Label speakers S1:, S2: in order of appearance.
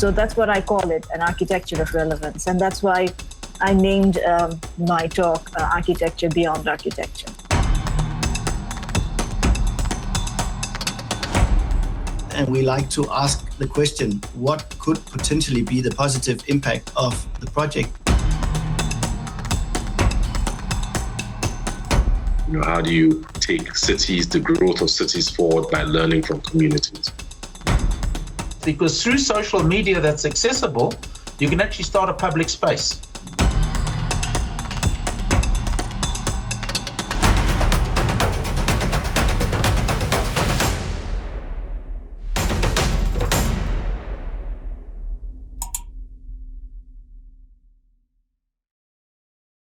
S1: So that's what I call it, an architecture of relevance. And that's why I named my talk Architecture Beyond Architecture.
S2: And we like to ask the question, what could potentially be the positive impact of the project?
S3: How do you take cities, the growth of cities forward by learning from communities?
S4: Because through social media that's accessible, you can actually start a public space.